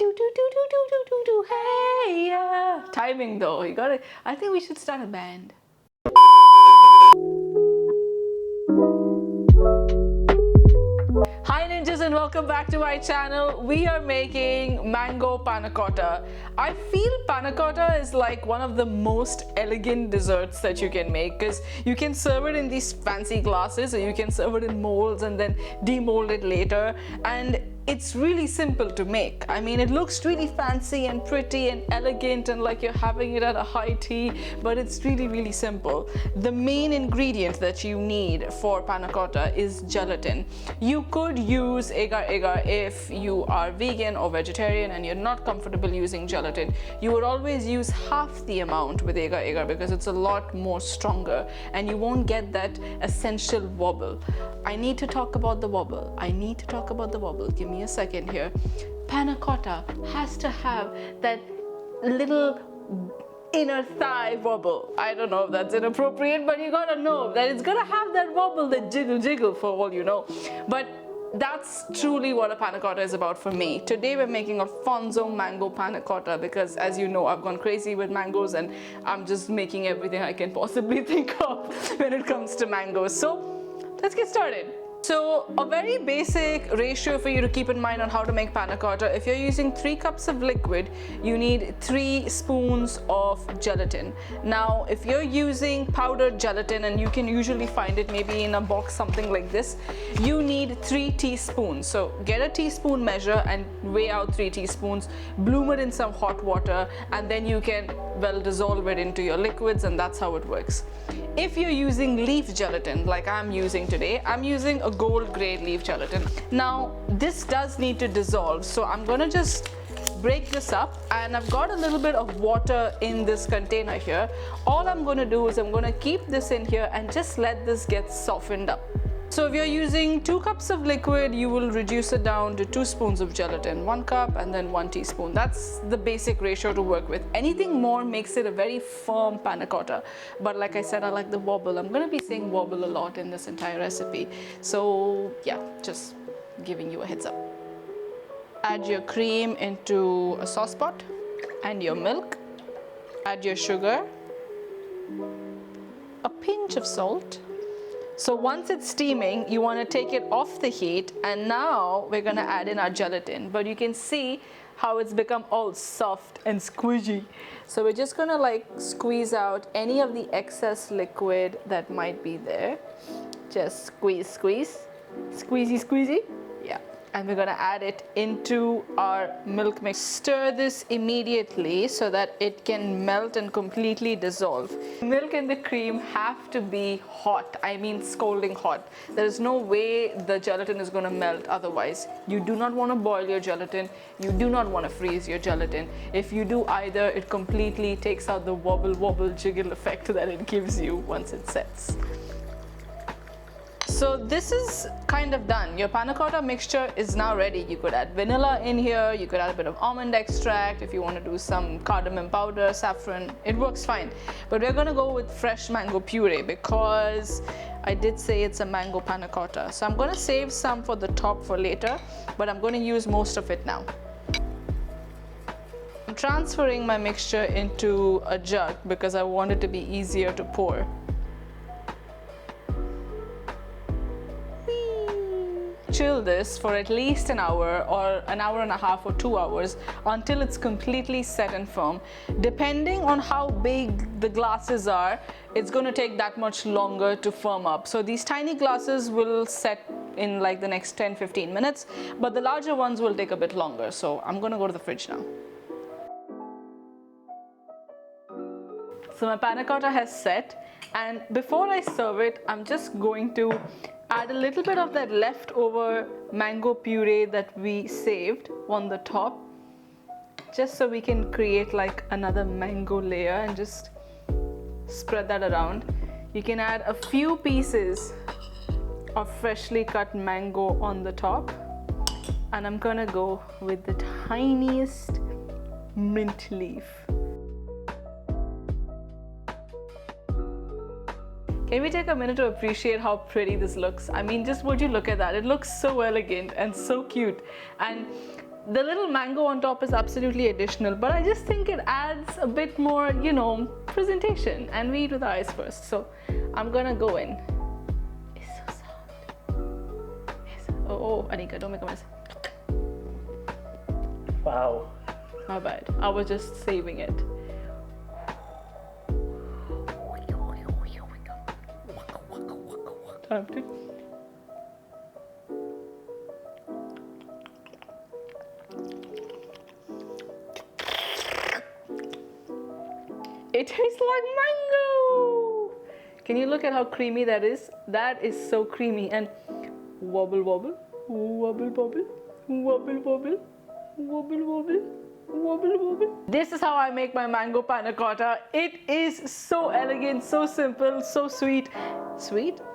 Do do do do do do do do. Hey yeah. Timing though, you got it. I think we should start a band. Hi ninjas and welcome back to my channel. We are making mango panna cotta. I feel panna cotta is like one of the most elegant desserts that you can make because you can serve it in these fancy glasses or you can serve it in molds and then demold it later, and it's really simple to make. I mean, it looks really fancy and pretty and elegant and like you're having it at a high tea, but it's really simple. The main ingredient that you need for panna cotta is gelatin. You could use agar-agar if you are vegan or vegetarian and you're not comfortable using gelatin. You would always use half the amount with agar-agar because it's a lot more stronger and you won't get that essential wobble. I need to talk about the wobble. Give me a second here. Panna cotta has to have that little inner thigh wobble. I don't know if that's inappropriate, but you gotta know that it's gonna have that wobble, that jiggle for all you know. But that's truly what a panna cotta is about for me. Today we're making Alphonso mango panna cotta because, as you know, I've gone crazy with mangoes and I'm just making everything I can possibly think of when it comes to mangoes. So let's get started. So a very basic ratio for you to keep in mind on how to make panna cotta: if you're using 3 cups of liquid, you need 3 spoons of gelatin. Now, if you're using powdered gelatin, and you can usually find it maybe in a box, something like this, you need 3 teaspoons. So get a teaspoon measure and weigh out 3 teaspoons, bloom it in some hot water, and then you can, well, dissolve it into your liquids, and that's how it works. If you're using leaf gelatin like I'm using today, I'm using a gold grade leaf gelatin. Now this does need to dissolve, so I'm gonna just break this up, and I've got a little bit of water in this container here. All I'm gonna do is I'm gonna keep this in here and just let this get softened up. So if you're using 2 cups of liquid, you will reduce it down to 2 spoons of gelatin, 1 cup and then 1 teaspoon. That's the basic ratio to work with. Anything more makes it a very firm panna cotta. But like I said, I like the wobble. I'm gonna be saying wobble a lot in this entire recipe. So yeah, just giving you a heads up. Add your cream into a sauce pot and your milk. Add your sugar, a pinch of salt. So once it's steaming, you want to take it off the heat, and now we're going to add in our gelatin. But you can see how it's become all soft and squishy. So we're just going to like squeeze out any of the excess liquid that might be there. Just squeeze, squeezy. Yeah. And we're going to add it into our milk mix. Stir this immediately so that it can melt and completely dissolve. Milk and the cream have to be hot. I mean scalding hot. There is no way the gelatin is going to melt otherwise. You do not want to boil your gelatin. You do not want to freeze your gelatin. If you do either, it completely takes out the wobble jiggle effect that it gives you once it sets. So this is kind of done. Your panna cotta mixture is now ready. You could add vanilla in here, you could add a bit of almond extract if you want to do some cardamom powder, saffron, it works fine. But we're gonna go with fresh mango puree because I did say it's a mango panna cotta. So I'm gonna save some for the top for later, but I'm gonna use most of it now. I'm transferring my mixture into a jug because I want it to be easier to pour. Chill this for at least an hour or an hour and a half or 2 hours until it's completely set and firm. Depending on how big the glasses are, it's going to take that much longer to firm up. So these tiny glasses will set in like the next 10-15 minutes, but the larger ones will take a bit longer. So I'm going to go to the fridge now. So my panna cotta has set, and before I serve it, I'm just going to add a little bit of that leftover mango puree that we saved on the top, just so we can create like another mango layer, and just spread that around. You can add a few pieces of freshly cut mango on the top, and I'm gonna go with the tiniest mint leaf. Can we take a minute to appreciate how pretty this looks? I mean, just would you look at that? It looks so elegant and so cute. And The little mango on top is absolutely additional, but I just think it adds a bit more, you know, presentation. And we eat with our eyes first. So I'm gonna go in. It's so soft. Oh, Anika, don't make a mess. Wow. My bad. I was just saving it. Time to. It tastes like mango. Can you look at how creamy that is? That is so creamy. And wobble wobble, wobble wobble, wobble wobble, wobble wobble, wobble wobble. This is how I make my mango panna cotta. It is so elegant, so simple, so sweet,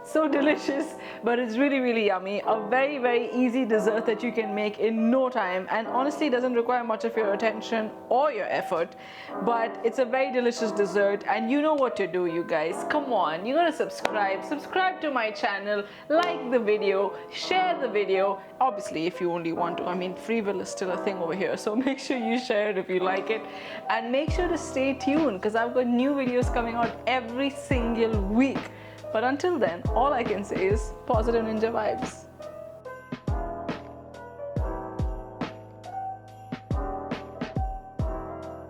so delicious, but it's really, really yummy. A very, very easy dessert that you can make in no time, and honestly doesn't require much of your attention or your effort, but it's a very delicious dessert. And you know what to do, you guys. Come on, you gotta subscribe to my channel, like the video, share the video, obviously if you only want to. I mean, free will is still a thing over here, so make sure you share it if you like it, and make sure to stay tuned because I've got new videos coming out every single week. But until then, all I can say is positive ninja vibes.